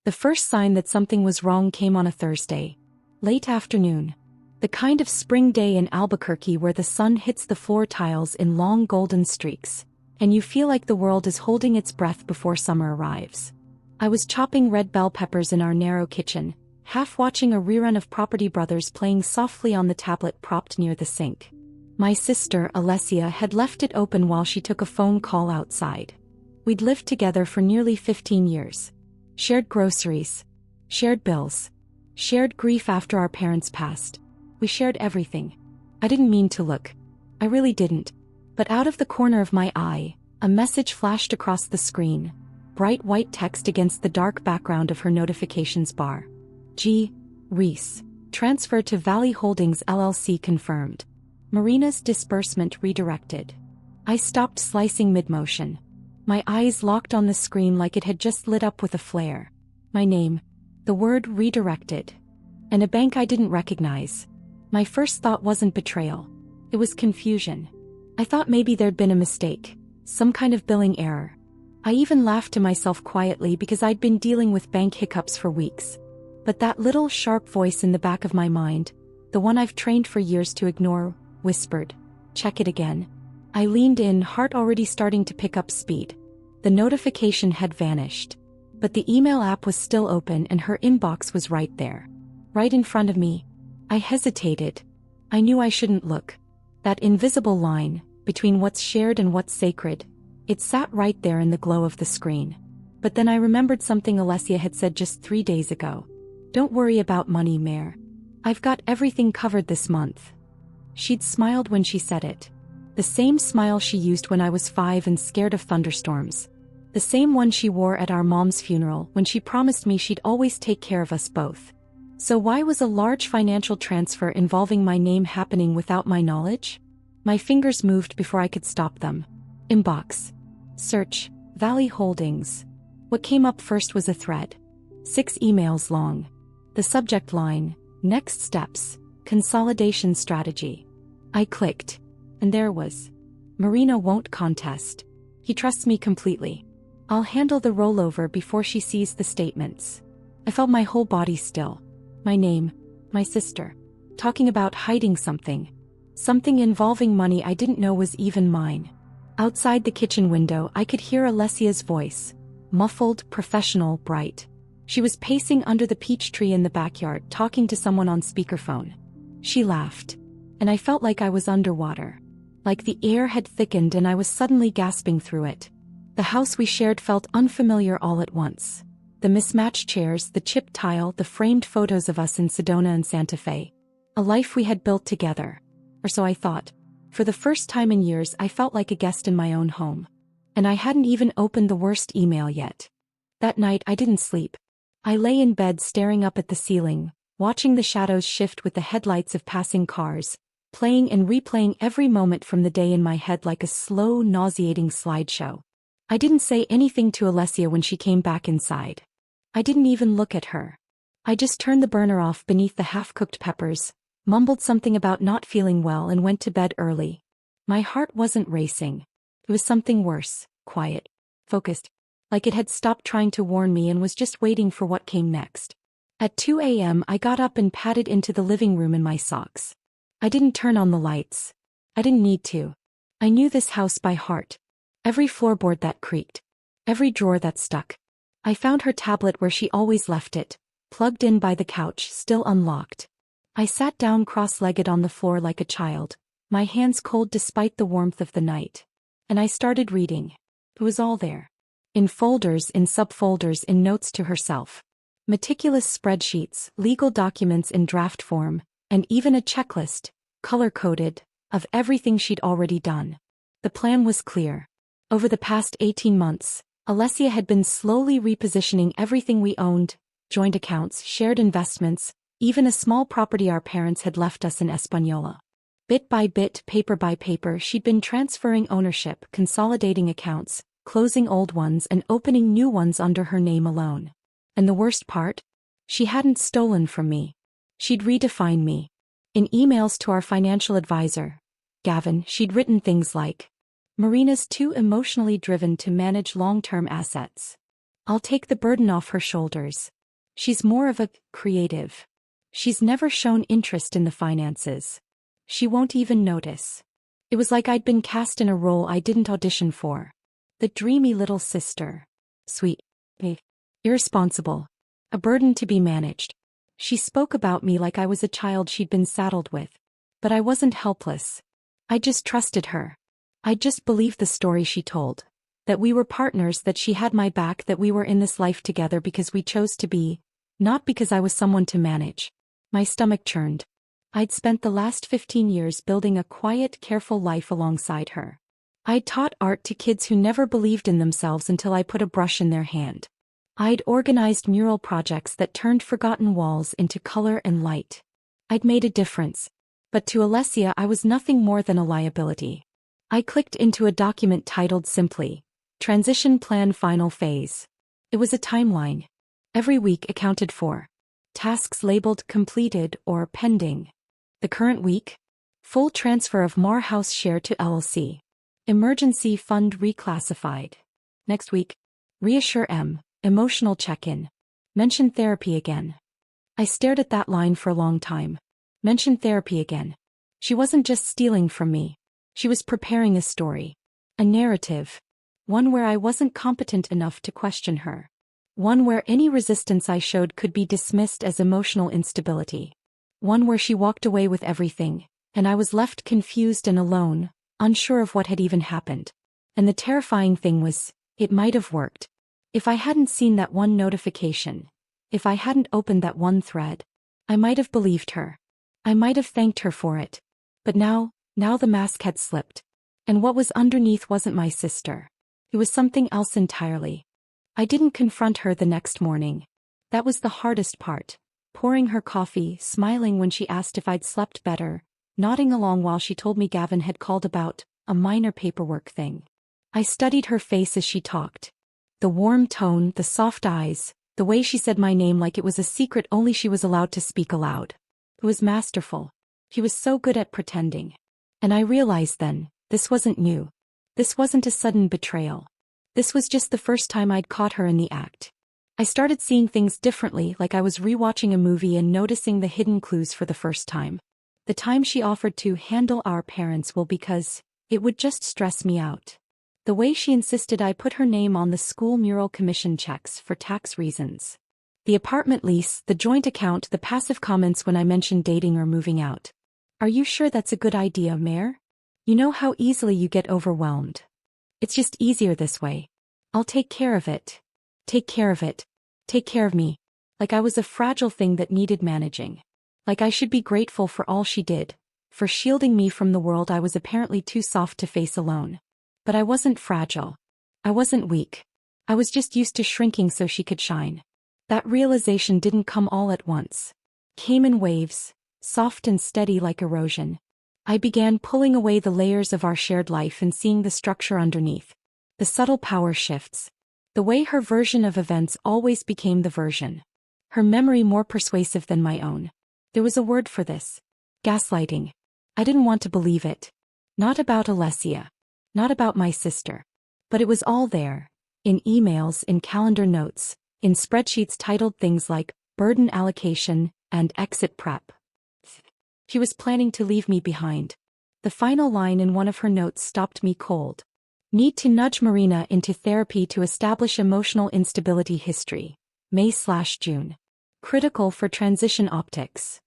The first sign that something was wrong came on a Thursday. Late afternoon. The kind of spring day in Albuquerque where the sun hits the floor tiles in long golden streaks, and you feel like the world is holding its breath before summer arrives. I was chopping red bell peppers in our narrow kitchen, half watching a rerun of Property Brothers playing softly on the tablet propped near the sink. My sister, Alessia, had left it open while she took a phone call outside. We'd lived together for nearly 15 years. Shared groceries. Shared bills. Shared grief after our parents passed. We shared everything. I didn't mean to look. I really didn't. But out of the corner of my eye, a message flashed across the screen. Bright white text against the dark background of her notifications bar. G. Reese. Transfer to Valley Holdings LLC confirmed. Marina's disbursement redirected. I stopped slicing mid-motion. My eyes locked on the screen like it had just lit up with a flare. My name. The word redirected. And a bank I didn't recognize. My first thought wasn't betrayal. It was confusion. I thought maybe there'd been a mistake. Some kind of billing error. I even laughed to myself quietly because I'd been dealing with bank hiccups for weeks. But that little sharp voice in the back of my mind, the one I've trained for years to ignore, whispered, "Check it again." I leaned in, heart already starting to pick up speed. The notification had vanished. But the email app was still open and her inbox was right there. Right in front of me. I hesitated. I knew I shouldn't look. That invisible line, between what's shared and what's sacred, it sat right there in the glow of the screen. But then I remembered something Alessia had said just 3 days ago. "Don't worry about money, Mare. I've got everything covered this month." She'd smiled when she said it. The same smile she used when I was 5 and scared of thunderstorms. The same one she wore at our mom's funeral when she promised me she'd always take care of us both. So why was a large financial transfer involving my name happening without my knowledge? My fingers moved before I could stop them. Inbox. Search. Valley Holdings. What came up first was a thread. 6 emails long. The subject line, Next Steps, Consolidation Strategy. I clicked. And there was. Marina won't contest. He trusts me completely. I'll handle the rollover before she sees the statements. I felt my whole body still. My name, my sister. Talking about hiding something. Something involving money I didn't know was even mine. Outside the kitchen window I could hear Alessia's voice. Muffled, professional, bright. She was pacing under the peach tree in the backyard talking to someone on speakerphone. She laughed. And I felt like I was underwater. Like the air had thickened and I was suddenly gasping through it. The house we shared felt unfamiliar all at once. The mismatched chairs, the chipped tile, the framed photos of us in Sedona and Santa Fe. A life we had built together. Or so I thought. For the first time in years I felt like a guest in my own home. And I hadn't even opened the worst email yet. That night I didn't sleep. I lay in bed staring up at the ceiling, watching the shadows shift with the headlights of passing cars, playing and replaying every moment from the day in my head like a slow, nauseating slideshow. I didn't say anything to Alessia when she came back inside. I didn't even look at her. I just turned the burner off beneath the half-cooked peppers, mumbled something about not feeling well and went to bed early. My heart wasn't racing. It was something worse, quiet, focused, like it had stopped trying to warn me and was just waiting for what came next. At 2 a.m. I got up and padded into the living room in my socks. I didn't turn on the lights. I didn't need to. I knew this house by heart. Every floorboard that creaked. Every drawer that stuck. I found her tablet where she always left it, plugged in by the couch, still unlocked. I sat down cross-legged on the floor like a child, my hands cold despite the warmth of the night. And I started reading. It was all there. In folders, in subfolders, in notes to herself. Meticulous spreadsheets, legal documents in draft form, and even a checklist, color-coded, of everything she'd already done. The plan was clear. Over the past 18 months, Alessia had been slowly repositioning everything we owned, joint accounts, shared investments, even a small property our parents had left us in Española. Bit by bit, paper by paper, she'd been transferring ownership, consolidating accounts, closing old ones and opening new ones under her name alone. And the worst part? She hadn't stolen from me. She'd redefined me. In emails to our financial advisor, Gavin, she'd written things like, "Marina's too emotionally driven to manage long-term assets. I'll take the burden off her shoulders." She's more of a creative. She's never shown interest in the finances. She won't even notice. It was like I'd been cast in a role I didn't audition for. The dreamy little sister. Sweet. Irresponsible. A burden to be managed. She spoke about me like I was a child she'd been saddled with. But I wasn't helpless. I just trusted her. I just believed the story she told. That we were partners, that she had my back, that we were in this life together because we chose to be, not because I was someone to manage. My stomach churned. I'd spent the last 15 years building a quiet, careful life alongside her. I'd taught art to kids who never believed in themselves until I put a brush in their hand. I'd organized mural projects that turned forgotten walls into color and light. I'd made a difference. But to Alessia I was nothing more than a liability. I clicked into a document titled simply, Transition Plan Final Phase. It was a timeline. Every week accounted for. Tasks labeled completed or pending. The current week? Full transfer of Mar House share to LLC. Emergency fund reclassified. Next week? Reassure M. Emotional check-in. Mention therapy again. I stared at that line for a long time. Mention therapy again. She wasn't just stealing from me. She was preparing a story. A narrative. One where I wasn't competent enough to question her. One where any resistance I showed could be dismissed as emotional instability. One where she walked away with everything, and I was left confused and alone, unsure of what had even happened. And the terrifying thing was, it might have worked. If I hadn't seen that one notification, if I hadn't opened that one thread, I might have believed her. I might have thanked her for it. But now the mask had slipped. And what was underneath wasn't my sister. It was something else entirely. I didn't confront her the next morning. That was the hardest part. Pouring her coffee, smiling when she asked if I'd slept better, nodding along while she told me Gavin had called about a minor paperwork thing. I studied her face as she talked. The warm tone, the soft eyes, the way she said my name like it was a secret only she was allowed to speak aloud. It was masterful. He was so good at pretending. And I realized then, this wasn't new. This wasn't a sudden betrayal. This was just the first time I'd caught her in the act. I started seeing things differently, like I was rewatching a movie and noticing the hidden clues for the first time. The time she offered to handle our parents' will because it would just stress me out. The way she insisted I put her name on the school mural commission checks for tax reasons. The apartment lease, the joint account, the passive comments when I mentioned dating or moving out. Are you sure that's a good idea, Mayor? You know how easily you get overwhelmed. It's just easier this way. I'll take care of it. Take care of it. Take care of me. Like I was a fragile thing that needed managing. Like I should be grateful for all she did, for shielding me from the world I was apparently too soft to face alone. But I wasn't fragile. I wasn't weak. I was just used to shrinking so she could shine. That realization didn't come all at once. Came in waves, soft and steady like erosion. I began pulling away the layers of our shared life and seeing the structure underneath. The subtle power shifts. The way her version of events always became the version. Her memory more persuasive than my own. There was a word for this. Gaslighting. I didn't want to believe it. Not about Alessia. Not about my sister. But it was all there. In emails, in calendar notes, in spreadsheets titled things like burden allocation and exit prep. She was planning to leave me behind. The final line in one of her notes stopped me cold. Need to nudge Marina into therapy to establish emotional instability history. May/June. Critical for transition optics.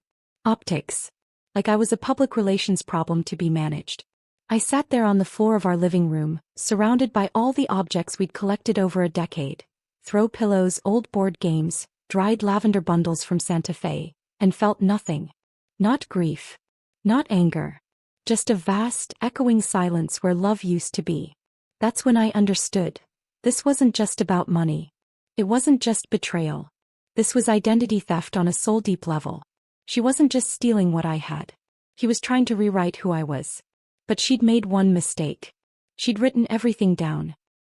Optics. Like I was a public relations problem to be managed. I sat there on the floor of our living room, surrounded by all the objects we'd collected over a decade. Throw pillows, old board games, dried lavender bundles from Santa Fe, and felt nothing. Not grief. Not anger. Just a vast, echoing silence where love used to be. That's when I understood. This wasn't just about money. It wasn't just betrayal. This was identity theft on a soul-deep level. She wasn't just stealing what I had. He was trying to rewrite who I was. But she'd made one mistake. She'd written everything down.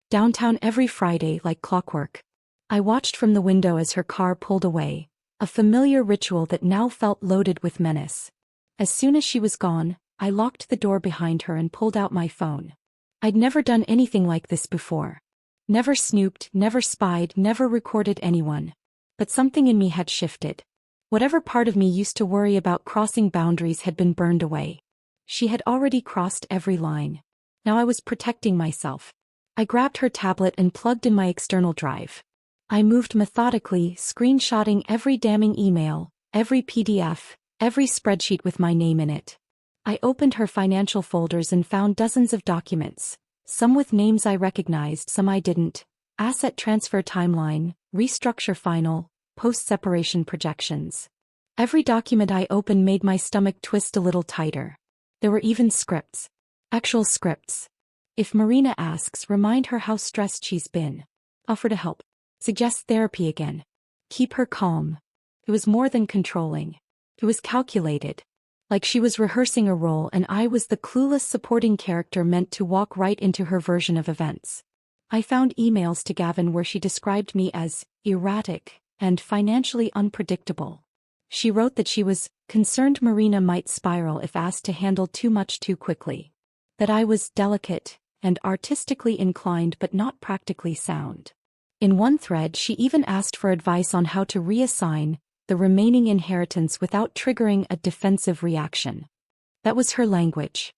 Downtown every Friday like clockwork. I watched from the window as her car pulled away, a familiar ritual that now felt loaded with menace. As soon as she was gone, I locked the door behind her and pulled out my phone. I'd never done anything like this before. Never snooped, never spied, never recorded anyone. But something in me had shifted. Whatever part of me used to worry about crossing boundaries had been burned away. She had already crossed every line. Now I was protecting myself. I grabbed her tablet and plugged in my external drive. I moved methodically, screenshotting every damning email, every PDF, every spreadsheet with my name in it. I opened her financial folders and found dozens of documents, some with names I recognized, some I didn't. Asset transfer timeline, restructure final, post-separation projections. Every document I opened made my stomach twist a little tighter. There were even scripts. Actual scripts. If Marina asks, remind her how stressed she's been. Offer to help. Suggest therapy again. Keep her calm. It was more than controlling. It was calculated. Like she was rehearsing a role and I was the clueless supporting character meant to walk right into her version of events. I found emails to Gavin where she described me as erratic and financially unpredictable. She wrote that she was concerned Marina might spiral if asked to handle too much too quickly. That I was delicate and artistically inclined but not practically sound. In one thread she even asked for advice on how to reassign the remaining inheritance without triggering a defensive reaction. That was her language.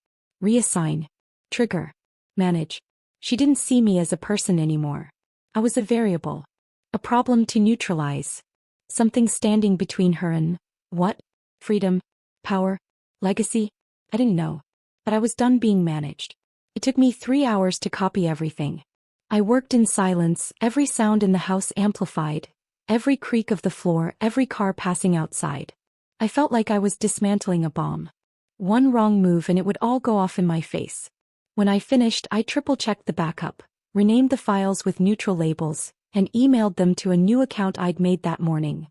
Reassign. Trigger. Manage. She didn't see me as a person anymore. I was a variable. A problem to neutralize. Something standing between her and what? Freedom? Power? Legacy? I didn't know. But I was done being managed. It took me 3 hours to copy everything. I worked in silence, every sound in the house amplified, every creak of the floor, every car passing outside. I felt like I was dismantling a bomb. One wrong move and it would all go off in my face. When I finished, I triple-checked the backup, renamed the files with neutral labels, and emailed them to a new account I'd made that morning.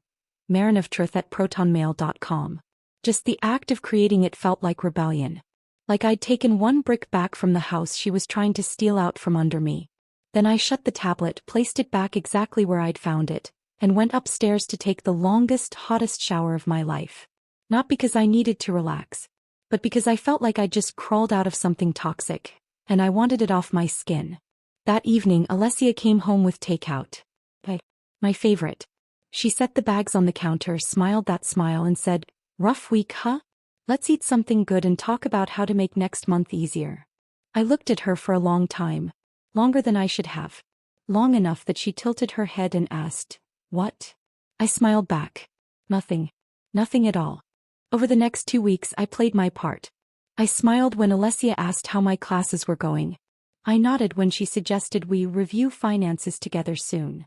marinoftruth@protonmail.com. Just the act of creating it felt like rebellion. Like I'd taken one brick back from the house she was trying to steal out from under me. Then I shut the tablet, placed it back exactly where I'd found it, and went upstairs to take the longest, hottest shower of my life. Not because I needed to relax, but because I felt like I'd just crawled out of something toxic, and I wanted it off my skin. That evening, Alessia came home with takeout. My favorite. She set the bags on the counter, smiled that smile and said, "Rough week, huh? Let's eat something good and talk about how to make next month easier." I looked at her for a long time. Longer than I should have. Long enough that she tilted her head and asked, "What?" I smiled back. "Nothing. Nothing at all." Over the next 2 weeks I played my part. I smiled when Alessia asked how my classes were going. I nodded when she suggested we review finances together soon.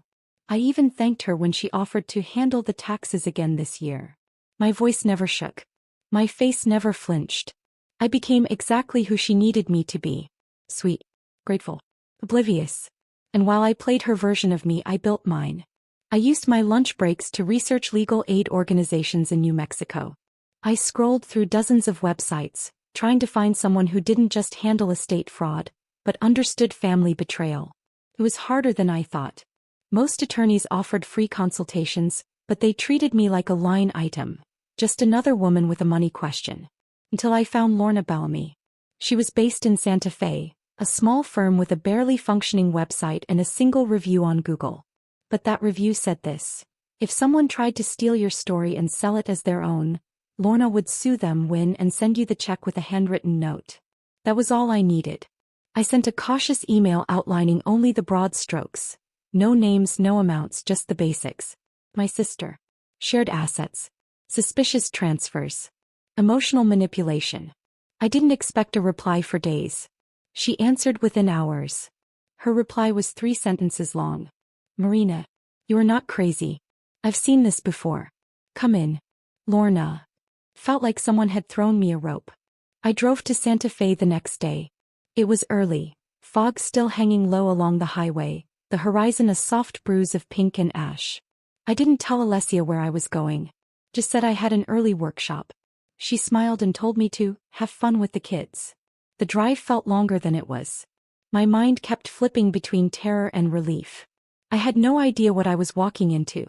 I even thanked her when she offered to handle the taxes again this year. My voice never shook. My face never flinched. I became exactly who she needed me to be. Sweet. Grateful. Oblivious. And while I played her version of me, I built mine. I used my lunch breaks to research legal aid organizations in New Mexico. I scrolled through dozens of websites, trying to find someone who didn't just handle estate fraud, but understood family betrayal. It was harder than I thought. Most attorneys offered free consultations, but they treated me like a line item, just another woman with a money question. Until I found Lorna Bellamy. She was based in Santa Fe, a small firm with a barely functioning website and a single review on Google. But that review said this: if someone tried to steal your story and sell it as their own, Lorna would sue them, win, and send you the check with a handwritten note. That was all I needed. I sent a cautious email outlining only the broad strokes. No names, no amounts, just the basics. My sister. Shared assets. Suspicious transfers. Emotional manipulation. I didn't expect a reply for days. She answered within hours. Her reply was 3 sentences long. "Marina, you are not crazy. I've seen this before. Come in." Lorna. Felt like someone had thrown me a rope. I drove to Santa Fe the next day. It was early, fog still hanging low along the highway, the horizon a soft bruise of pink and ash. I didn't tell Alessia where I was going. Just said I had an early workshop. She smiled and told me to have fun with the kids. The drive felt longer than it was. My mind kept flipping between terror and relief. I had no idea what I was walking into.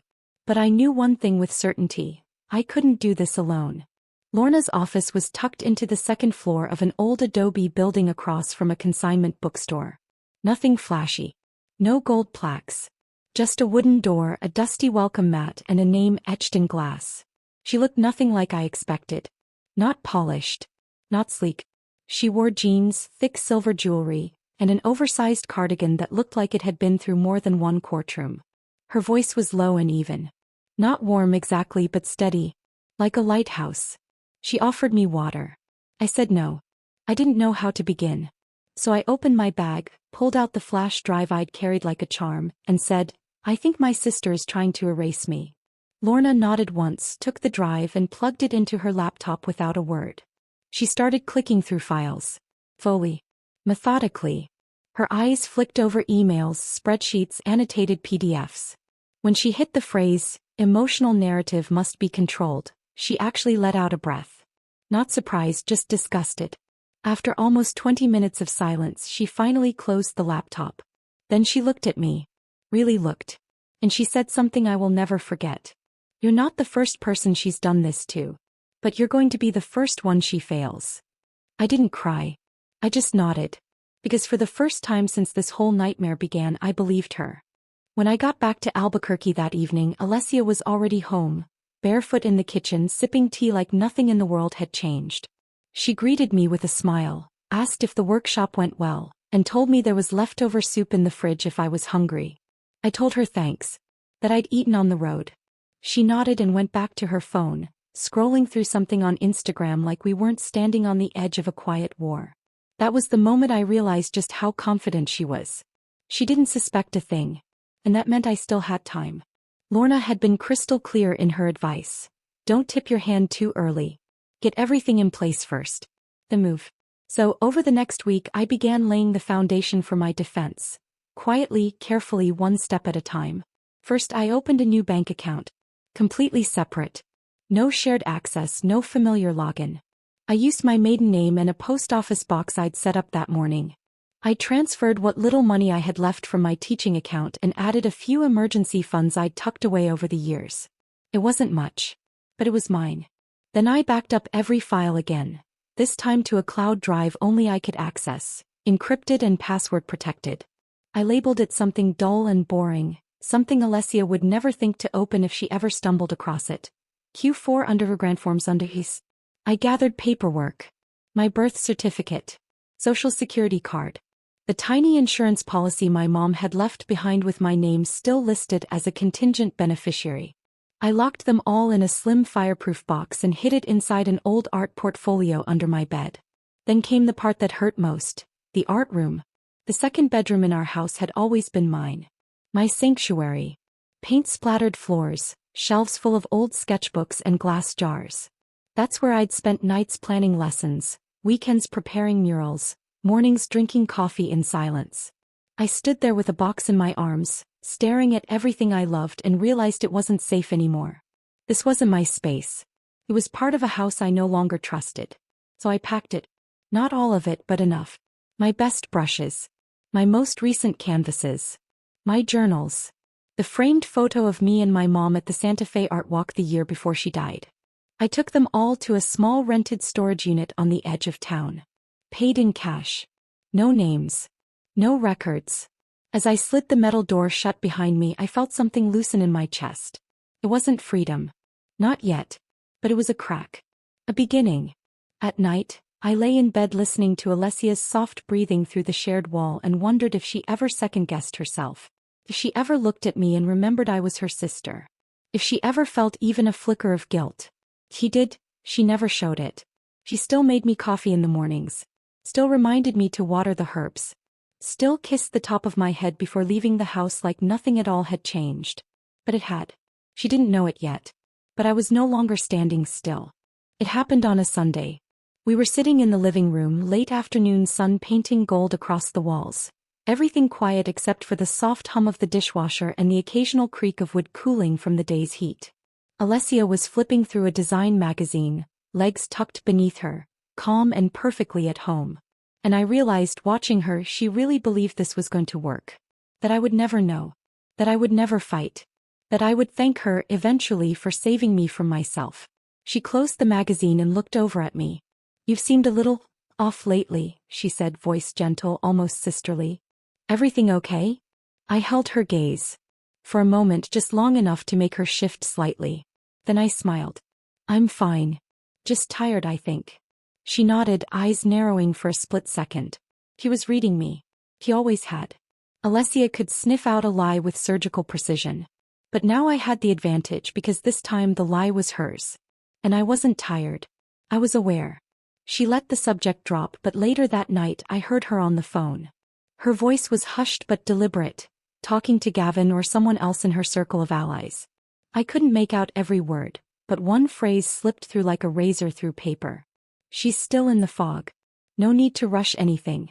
But I knew one thing with certainty: I couldn't do this alone. Lorna's office was tucked into the second floor of an old adobe building across from a consignment bookstore. Nothing flashy. No gold plaques. Just a wooden door, a dusty welcome mat, and a name etched in glass. She looked nothing like I expected. Not polished. Not sleek. She wore jeans, thick silver jewelry, and an oversized cardigan that looked like it had been through more than one courtroom. Her voice was low and even. Not warm exactly, but steady. Like a lighthouse. She offered me water. I said no. I didn't know how to begin. So I opened my bag, pulled out the flash drive I'd carried like a charm, and said, "I think my sister is trying to erase me." Lorna nodded once, took the drive and plugged it into her laptop without a word. She started clicking through files. Slowly. Methodically. Her eyes flicked over emails, spreadsheets, annotated PDFs. When she hit the phrase, "emotional narrative must be controlled," she actually let out a breath. Not surprised, just disgusted. After almost 20 minutes of silence, she finally closed the laptop. Then she looked at me. Really looked. And she said something I will never forget. "You're not the first person she's done this to. But you're going to be the first one she fails." I didn't cry. I just nodded. Because for the first time since this whole nightmare began, I believed her. When I got back to Albuquerque that evening, Alessia was already home, barefoot in the kitchen, sipping tea like nothing in the world had changed. She greeted me with a smile, asked if the workshop went well, and told me there was leftover soup in the fridge if I was hungry. I told her thanks. That I'd eaten on the road. She nodded and went back to her phone, scrolling through something on Instagram like we weren't standing on the edge of a quiet war. That was the moment I realized just how confident she was. She didn't suspect a thing. And that meant I still had time. Lorna had been crystal clear in her advice. Don't tip your hand too early. Get everything in place first. Then move. So, over the next week, I began laying the foundation for my defense. Quietly, carefully, one step at a time. First, I opened a new bank account. Completely separate. No shared access, no familiar login. I used my maiden name and a post office box I'd set up that morning. I transferred what little money I had left from my teaching account and added a few emergency funds I'd tucked away over the years. It wasn't much. But it was mine. Then I backed up every file again. This time to a cloud drive only I could access, encrypted and password protected. I labeled it something dull and boring, something Alessia would never think to open if she ever stumbled across it. Q4 under her grant forms under his. I gathered paperwork. My birth certificate. Social security card. The tiny insurance policy my mom had left behind with my name still listed as a contingent beneficiary. I locked them all in a slim fireproof box and hid it inside an old art portfolio under my bed. Then came the part that hurt most, the art room. The second bedroom in our house had always been mine. My sanctuary. Paint-splattered floors, shelves full of old sketchbooks and glass jars. That's where I'd spent nights planning lessons, weekends preparing murals, mornings drinking coffee in silence. I stood there with a box in my arms, staring at everything I loved, and realized it wasn't safe anymore. This wasn't my space. It was part of a house I no longer trusted. So I packed it. Not all of it, but enough. My best brushes. My most recent canvases. My journals. The framed photo of me and my mom at the Santa Fe Art Walk the year before she died. I took them all to a small rented storage unit on the edge of town. Paid in cash. No names. No records. As I slid the metal door shut behind me, I felt something loosen in my chest. It wasn't freedom. Not yet. But it was a crack. A beginning. At night, I lay in bed listening to Alessia's soft breathing through the shared wall and wondered if she ever second-guessed herself. If she ever looked at me and remembered I was her sister. If she ever felt even a flicker of guilt. She did, she never showed it. She still made me coffee in the mornings. Still reminded me to water the herbs. Still kissed the top of my head before leaving the house like nothing at all had changed. But it had. She didn't know it yet. But I was no longer standing still. It happened on a Sunday. We were sitting in the living room, late afternoon sun painting gold across the walls. Everything quiet except for the soft hum of the dishwasher and the occasional creak of wood cooling from the day's heat. Alessia was flipping through a design magazine, legs tucked beneath her, calm and perfectly at home. And I realized watching her she really believed this was going to work. That I would never know. That I would never fight. That I would thank her eventually for saving me from myself. She closed the magazine and looked over at me. "You've seemed a little off lately," she said, voice gentle, almost sisterly. "Everything okay?" I held her gaze. For a moment, just long enough to make her shift slightly. Then I smiled. I'm fine. Just tired, I think. She nodded, eyes narrowing for a split second. He was reading me. He always had. Alessia could sniff out a lie with surgical precision. But now I had the advantage because this time the lie was hers. And I wasn't tired. I was aware. She let the subject drop, but later that night I heard her on the phone. Her voice was hushed but deliberate, talking to Gavin or someone else in her circle of allies. I couldn't make out every word, but one phrase slipped through like a razor through paper. She's still in the fog. No need to rush anything.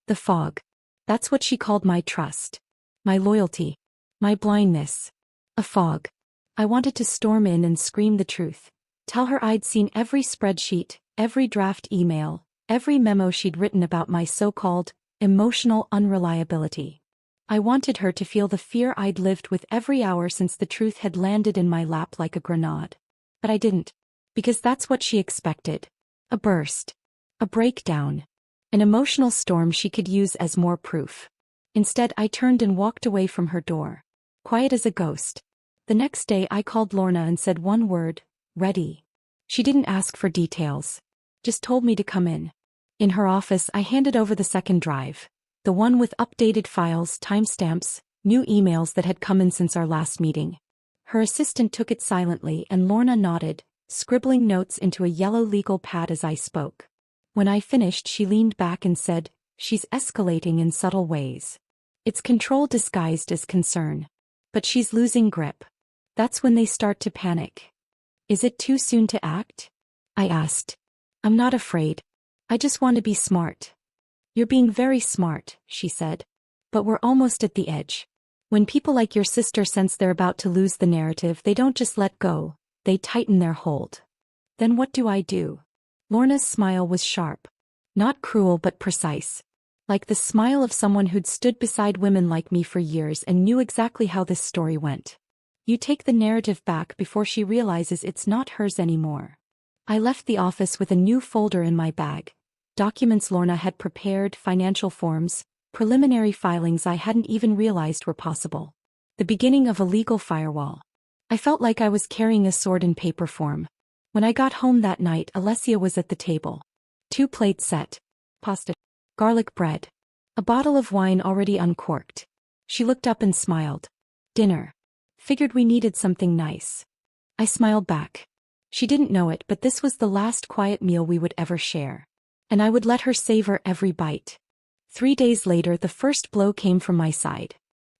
The fog. That's what she called my trust. My loyalty. My blindness. A fog. I wanted to storm in and scream the truth. Tell her I'd seen every spreadsheet, every draft email, every memo she'd written about my so-called emotional unreliability. I wanted her to feel the fear I'd lived with every hour since the truth had landed in my lap like a grenade. But I didn't. Because that's what she expected. A burst. A breakdown. An emotional storm she could use as more proof. Instead, I turned and walked away from her door. Quiet as a ghost. The next day I called Lorna and said one word, ready. She didn't ask for details. Just told me to come in. In her office I handed over the second drive. The one with updated files, timestamps, new emails that had come in since our last meeting. Her assistant took it silently and Lorna nodded, scribbling notes into a yellow legal pad as I spoke. When I finished she leaned back and said, she's escalating in subtle ways. It's control disguised as concern. But she's losing grip. That's when they start to panic. Is it too soon to act? I asked. I'm not afraid. I just want to be smart. You're being very smart, she said. But we're almost at the edge. When people like your sister sense they're about to lose the narrative, they don't just let go, they tighten their hold. Then what do I do? Lorna's smile was sharp. Not cruel but precise. Like the smile of someone who'd stood beside women like me for years and knew exactly how this story went. You take the narrative back before she realizes it's not hers anymore. I left the office with a new folder in my bag. Documents Lorna had prepared, financial forms, preliminary filings I hadn't even realized were possible. The beginning of a legal firewall. I felt like I was carrying a sword in paper form. When I got home that night, Alessia was at the table. 2 plates set. Pasta. Garlic bread. A bottle of wine already uncorked. She looked up and smiled. Dinner. Figured we needed something nice. I smiled back. She didn't know it, but this was the last quiet meal we would ever share. And I would let her savor every bite. 3 days later, the first blow came from my side.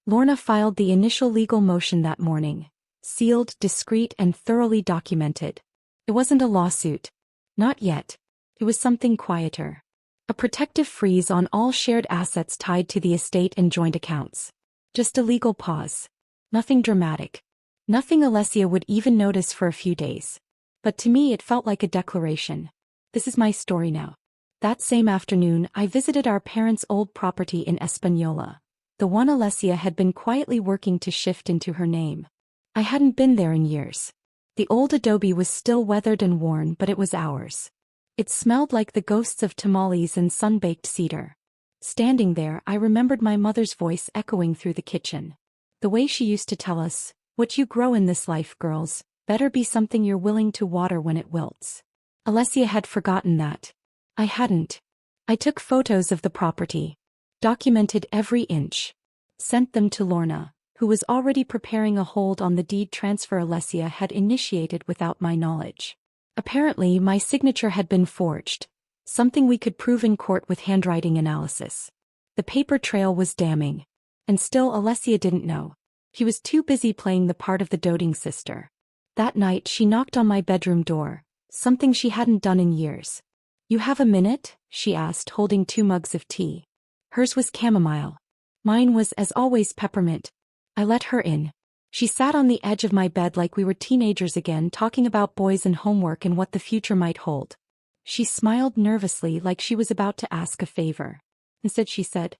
Lorna filed the initial legal motion that morning. Sealed, discreet, and thoroughly documented. It wasn't a lawsuit. Not yet. It was something quieter. A protective freeze on all shared assets tied to the estate and joint accounts. Just a legal pause. Nothing dramatic. Nothing Alessia would even notice for a few days. But to me it felt like a declaration. This is my story now. That same afternoon I visited our parents' old property in Espanola. The one Alessia had been quietly working to shift into her name. I hadn't been there in years. The old adobe was still weathered and worn, but it was ours. It smelled like the ghosts of tamales and sun-baked cedar. Standing there, I remembered my mother's voice echoing through the kitchen. The way she used to tell us, what you grow in this life, girls, better be something you're willing to water when it wilts. Alessia had forgotten that. I hadn't. I took photos of the property. Documented every inch. Sent them to Lorna, who was already preparing a hold on the deed transfer Alessia had initiated without my knowledge. Apparently, my signature had been forged, something we could prove in court with handwriting analysis. The paper trail was damning. And still Alessia didn't know. He was too busy playing the part of the doting sister. That night she knocked on my bedroom door, something she hadn't done in years. You have a minute? She asked, holding 2 mugs of tea. Hers was chamomile. Mine was, as always, peppermint. I let her in. She sat on the edge of my bed like we were teenagers again, talking about boys and homework and what the future might hold. She smiled nervously like she was about to ask a favor. Instead she said,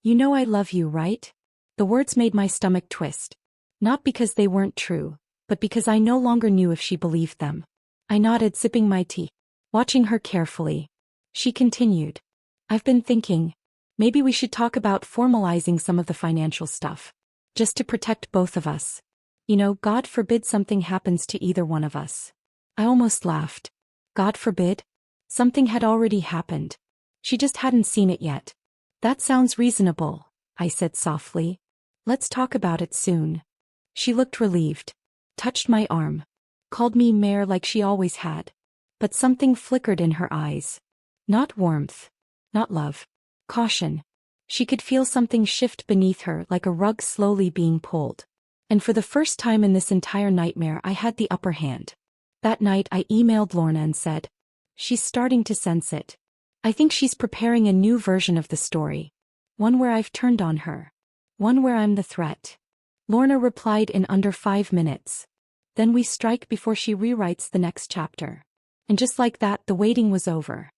"You know I love you, right?" The words made my stomach twist. Not because they weren't true, but because I no longer knew if she believed them. I nodded, sipping my tea, watching her carefully. She continued. I've been thinking, maybe we should talk about formalizing some of the financial stuff. Just to protect both of us. You know, God forbid something happens to either one of us. I almost laughed. God forbid? Something had already happened. She just hadn't seen it yet. That sounds reasonable, I said softly. Let's talk about it soon. She looked relieved. Touched my arm. Called me Mare like she always had. But something flickered in her eyes. Not warmth. Not love. Caution. She could feel something shift beneath her like a rug slowly being pulled. And for the first time in this entire nightmare I had the upper hand. That night I emailed Lorna and said, "She's starting to sense it. I think she's preparing a new version of the story. One where I've turned on her. One where I'm the threat." Lorna replied in under 5 minutes. "Then we strike before she rewrites the next chapter." And just like that, the waiting was over.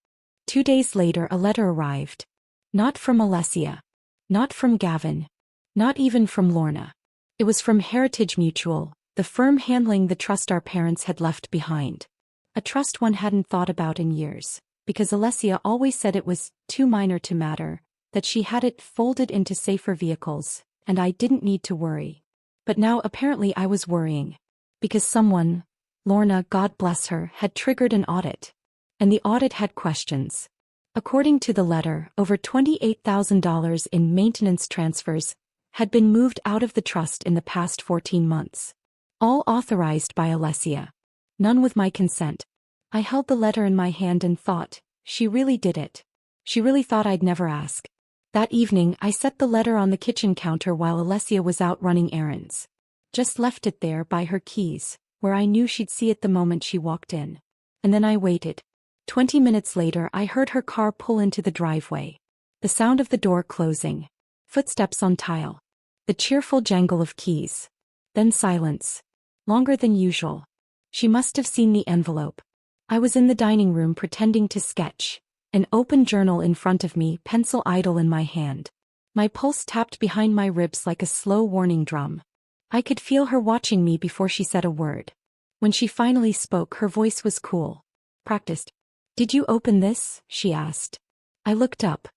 2 days later a letter arrived. Not from Alessia. Not from Gavin. Not even from Lorna. It was from Heritage Mutual, the firm handling the trust our parents had left behind. A trust one hadn't thought about in years, because Alessia always said it was too minor to matter, that she had it folded into safer vehicles, and I didn't need to worry. But now apparently I was worrying. Because someone, Lorna, God bless her, had triggered an audit. And the audit had questions. According to the letter, over $28,000 in maintenance transfers had been moved out of the trust in the past 14 months. All authorized by Alessia. None with my consent. I held the letter in my hand and thought, she really did it. She really thought I'd never ask. That evening I set the letter on the kitchen counter while Alessia was out running errands. Just left it there by her keys, where I knew she'd see it the moment she walked in. And then I waited. 20 minutes later I heard her car pull into the driveway. The sound of the door closing. Footsteps on tile. The cheerful jangle of keys. Then silence. Longer than usual. She must have seen the envelope. I was in the dining room pretending to sketch. An open journal in front of me, pencil idle in my hand. My pulse tapped behind my ribs like a slow warning drum. I could feel her watching me before she said a word. When she finally spoke, her voice was cool. Practiced. "Did you open this?" she asked. I looked up.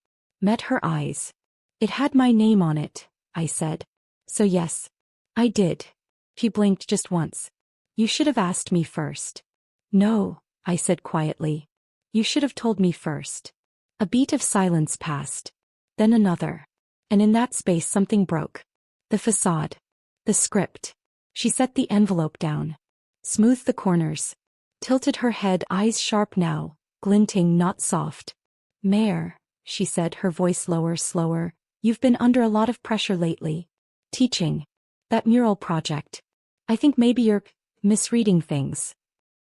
Met her eyes. "It had my name on it," I said. "So yes. I did." She blinked just once. "You should have asked me first." "No," I said quietly. "You should have told me first." A beat of silence passed. Then another. And in that space something broke. The facade. The script. She set the envelope down. Smoothed the corners. Tilted her head, eyes sharp now, glinting, not soft. "Mare," she said, her voice lower, slower, "you've been under a lot of pressure lately. Teaching. That mural project. I think maybe you're misreading things."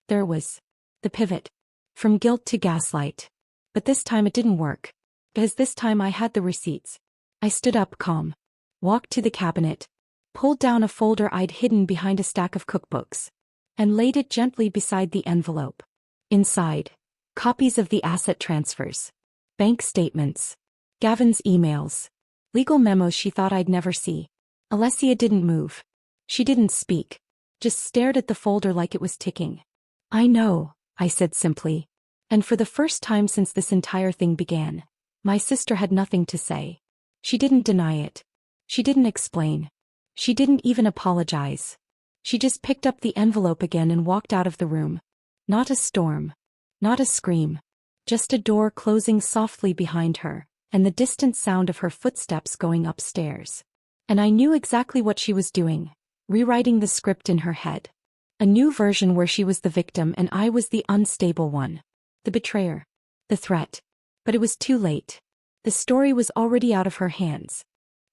There was the pivot. From guilt to gaslight. But this time it didn't work. Because this time I had the receipts. I stood up calm. Walked to the cabinet. Pulled down a folder I'd hidden behind a stack of cookbooks. And laid it gently beside the envelope. Inside. Copies of the asset transfers. Bank statements. Gavin's emails. Legal memos she thought I'd never see. Alessia didn't move. She didn't speak. Just stared at the folder like it was ticking. "I know," I said simply. And for the first time since this entire thing began, my sister had nothing to say. She didn't deny it. She didn't explain. She didn't even apologize. She just picked up the envelope again and walked out of the room. Not a storm. Not a scream. Just a door closing softly behind her, and the distant sound of her footsteps going upstairs. And I knew exactly what she was doing, rewriting the script in her head. A new version where she was the victim and I was the unstable one. The betrayer. The threat. But it was too late. The story was already out of her hands.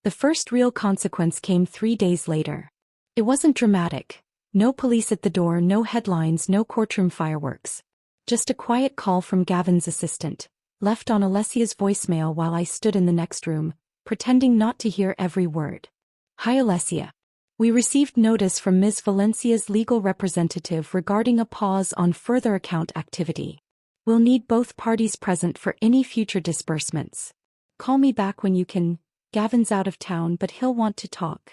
The first real consequence came 3 days later. It wasn't dramatic. No police at the door, no headlines, no courtroom fireworks. Just a quiet call from Gavin's assistant, left on Alessia's voicemail while I stood in the next room, pretending not to hear every word. "Hi Alessia. We received notice from Ms. Valencia's legal representative regarding a pause on further account activity. We'll need both parties present for any future disbursements. Call me back when you can. Gavin's out of town, but he'll want to talk."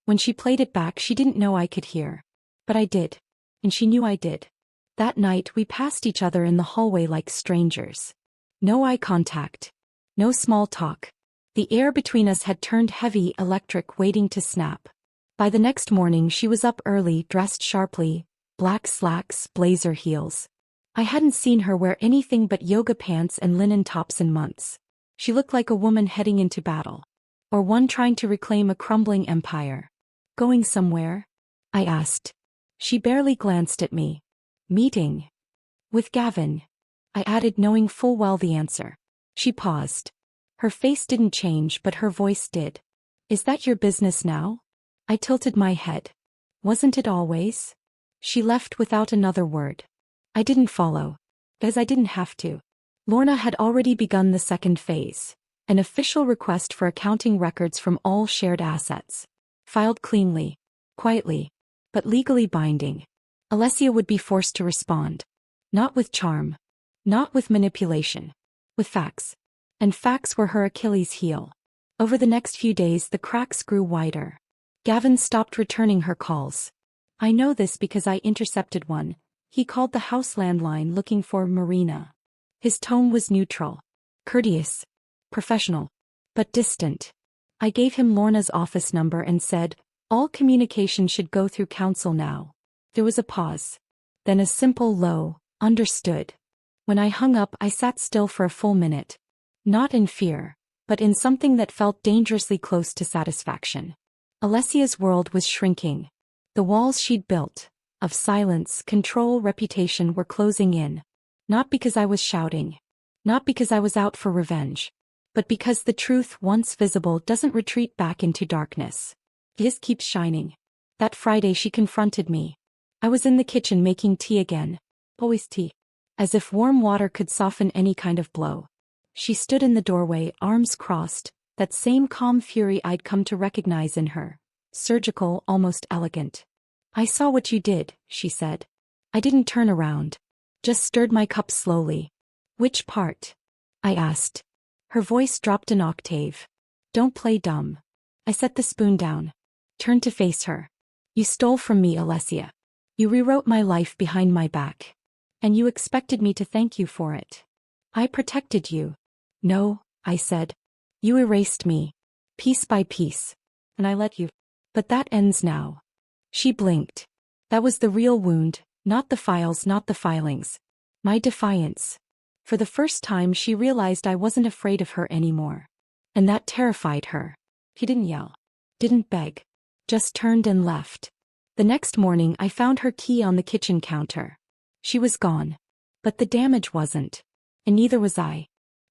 When she played it back, she didn't know I could hear. But I did. And she knew I did. That night we passed each other in the hallway like strangers. No eye contact. No small talk. The air between us had turned heavy, electric, waiting to snap. By the next morning she was up early, dressed sharply, black slacks, blazer heels. I hadn't seen her wear anything but yoga pants and linen tops in months. She looked like a woman heading into battle. Or one trying to reclaim a crumbling empire. Going somewhere? I asked. She barely glanced at me. Meeting. With Gavin. I added, knowing full well the answer. She paused. Her face didn't change, but her voice did. Is that your business now? I tilted my head. Wasn't it always? She left without another word. I didn't follow. As I didn't have to. Lorna had already begun the second phase. An official request for accounting records from all shared assets. Filed cleanly. Quietly. But legally binding. Alessia would be forced to respond. Not with charm. Not with manipulation. With facts. And facts were her Achilles heel. Over the next few days the cracks grew wider. Gavin stopped returning her calls. I know this because I intercepted one. He called the house landline looking for Marina. His tone was neutral. Courteous. Professional. But distant. I gave him Lorna's office number and said, all communication should go through counsel now. There was a pause. Then a simple low, understood. When I hung up I sat still for a full minute. Not in fear, but in something that felt dangerously close to satisfaction. Alessia's world was shrinking. The walls she'd built, of silence, control, reputation, were closing in. Not because I was shouting. Not because I was out for revenge. But because the truth, once visible, doesn't retreat back into darkness. It keeps shining. That Friday she confronted me. I was in the kitchen making tea again. Always tea. As if warm water could soften any kind of blow. She stood in the doorway, arms crossed, that same calm fury I'd come to recognize in her. Surgical, almost elegant. I saw what you did, she said. I didn't turn around. Just stirred my cup slowly. Which part? I asked. Her voice dropped an octave. Don't play dumb. I set the spoon down. Turned to face her. You stole from me, Alessia. You rewrote my life behind my back. And you expected me to thank you for it. I protected you. No, I said. You erased me. Piece by piece. And I let you. But that ends now. She blinked. That was the real wound, not the files, not the filings. My defiance. For the first time she realized I wasn't afraid of her anymore. And that terrified her. He didn't yell. Didn't beg. Just turned and left. The next morning I found her key on the kitchen counter. She was gone. But the damage wasn't. And neither was I.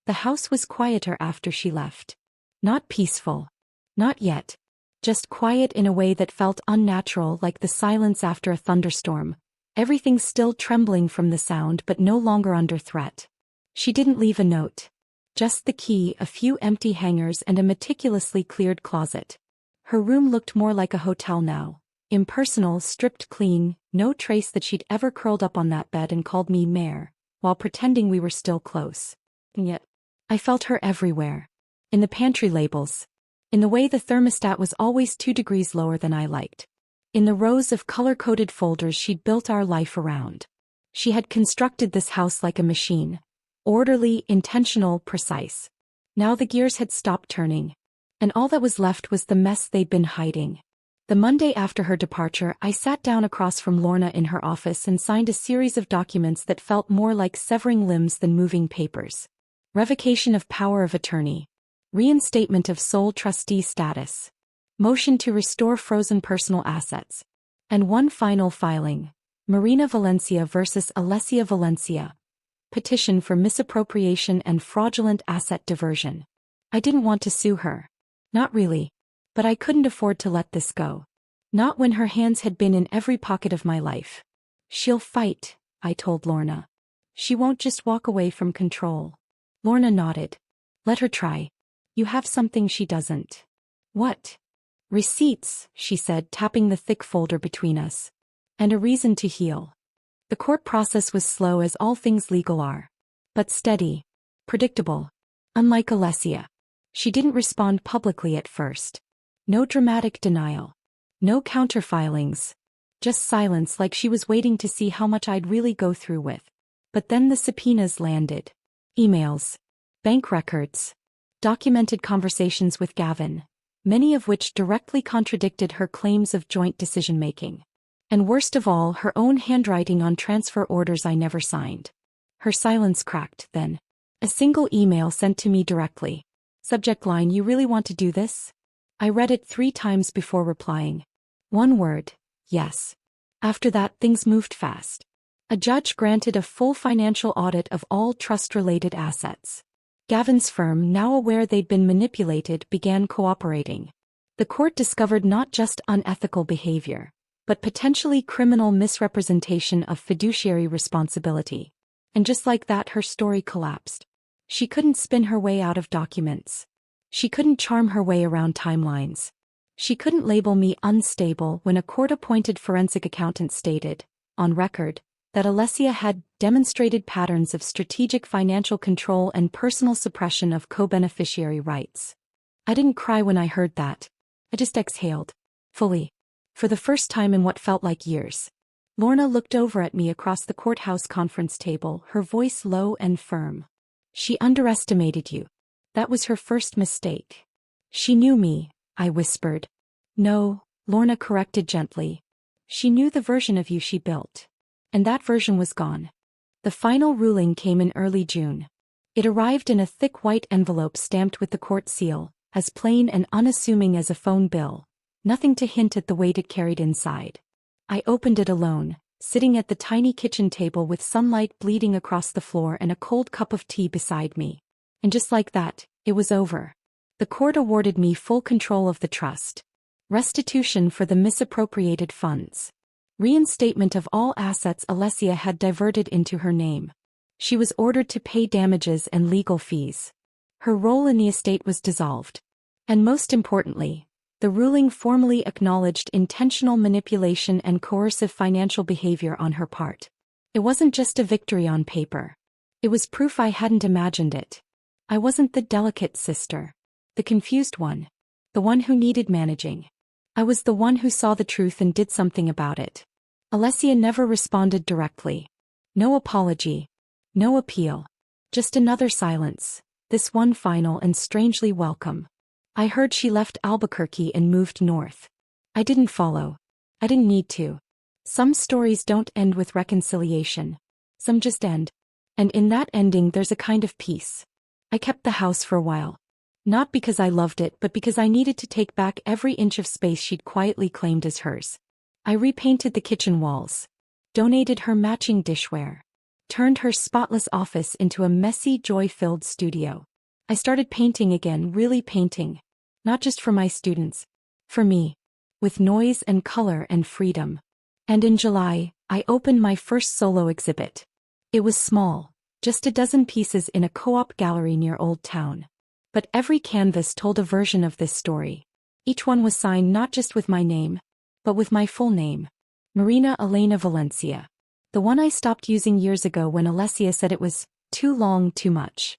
The house was quieter after she left. Not peaceful. Not yet. Just quiet in a way that felt unnatural, like the silence after a thunderstorm. Everything still trembling from the sound but no longer under threat. She didn't leave a note. Just the key, a few empty hangers and a meticulously cleared closet. Her room looked more like a hotel now. Impersonal, stripped clean, no trace that she'd ever curled up on that bed and called me Mare, while pretending we were still close. And yet, I felt her everywhere. In the pantry labels. In the way the thermostat was always 2 degrees lower than I liked. In the rows of color-coded folders she'd built our life around. She had constructed this house like a machine. Orderly, intentional, precise. Now the gears had stopped turning. And all that was left was the mess they'd been hiding. The Monday after her departure, I sat down across from Lorna in her office and signed a series of documents that felt more like severing limbs than moving papers. Revocation of power of attorney. Reinstatement of sole trustee status. Motion to restore frozen personal assets. And one final filing. Marina Valencia versus Alessia Valencia. Petition for misappropriation and fraudulent asset diversion. I didn't want to sue her. Not really. But I couldn't afford to let this go. Not when her hands had been in every pocket of my life. She'll fight, I told Lorna. She won't just walk away from control. Lorna nodded. Let her try. You have something she doesn't. What? Receipts, she said, tapping the thick folder between us. And a reason to heal. The court process was slow as all things legal are. But steady. Predictable. Unlike Alessia. She didn't respond publicly at first. No dramatic denial. No counterfilings. Just silence, like she was waiting to see how much I'd really go through with. But then the subpoenas landed. Emails. Bank records. Documented conversations with Gavin. many of which directly contradicted her claims of joint decision-making. And worst of all, her own handwriting on transfer orders I never signed. Her silence cracked, then. A single email sent to me directly. Subject line, "You really want to do this?" I read it 3 times before replying. One word, yes. After that, things moved fast. A judge granted a full financial audit of all trust-related assets. Gavin's firm, now aware they'd been manipulated, began cooperating. The court discovered not just unethical behavior, but potentially criminal misrepresentation of fiduciary responsibility. And just like that, her story collapsed. She couldn't spin her way out of documents. She couldn't charm her way around timelines. She couldn't label me unstable when a court-appointed forensic accountant stated, on record, that Alessia had demonstrated patterns of strategic financial control and personal suppression of co-beneficiary rights. I didn't cry when I heard that. I just exhaled. Fully. For the first time in what felt like years. Lorna looked over at me across the courthouse conference table, her voice low and firm. "She underestimated you. That was her first mistake." "She knew me," I whispered. "No," Lorna corrected gently. "She knew the version of you she built. And that version was gone." The final ruling came in early June. It arrived in a thick white envelope stamped with the court seal, as plain and unassuming as a phone bill, nothing to hint at the weight it carried inside. I opened it alone, sitting at the tiny kitchen table with sunlight bleeding across the floor and a cold cup of tea beside me. And just like that, it was over. The court awarded me full control of the trust. Restitution for the misappropriated funds. Reinstatement of all assets Alessia had diverted into her name. She was ordered to pay damages and legal fees. Her role in the estate was dissolved. And most importantly, the ruling formally acknowledged intentional manipulation and coercive financial behavior on her part. It wasn't just a victory on paper. It was proof I hadn't imagined it. I wasn't the delicate sister. The confused one. The one who needed managing. I was the one who saw the truth and did something about it. Alessia never responded directly. No apology. No appeal. Just another silence, this one final and strangely welcome. I heard she left Albuquerque and moved north. I didn't follow. I didn't need to. Some stories don't end with reconciliation. Some just end. And in that ending there's a kind of peace. I kept the house for a while. Not because I loved it, but because I needed to take back every inch of space she'd quietly claimed as hers. I repainted the kitchen walls. Donated her matching dishware. Turned her spotless office into a messy, joy-filled studio. I started painting again, really painting. Not just for my students. For me. With noise and color and freedom. And in July, I opened my first solo exhibit. It was small, just a dozen pieces in a co-op gallery near Old Town. But every canvas told a version of this story. Each one was signed not just with my name, but with my full name. Marina Elena Valencia. The one I stopped using years ago when Alessia said it was too long, too much.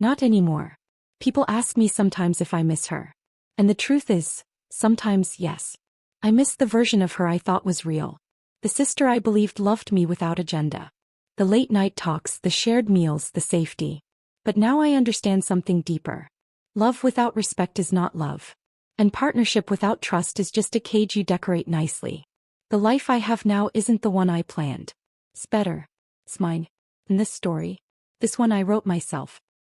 Not anymore. People ask me sometimes if I miss her. And the truth is, sometimes yes. I miss the version of her I thought was real. The sister I believed loved me without agenda. The late night talks, the shared meals, the safety. But now I understand something deeper. Love without respect is not love. And partnership without trust is just a cage you decorate nicely. The life I have now isn't the one I planned. It's better. It's mine. And this story, this one I wrote myself.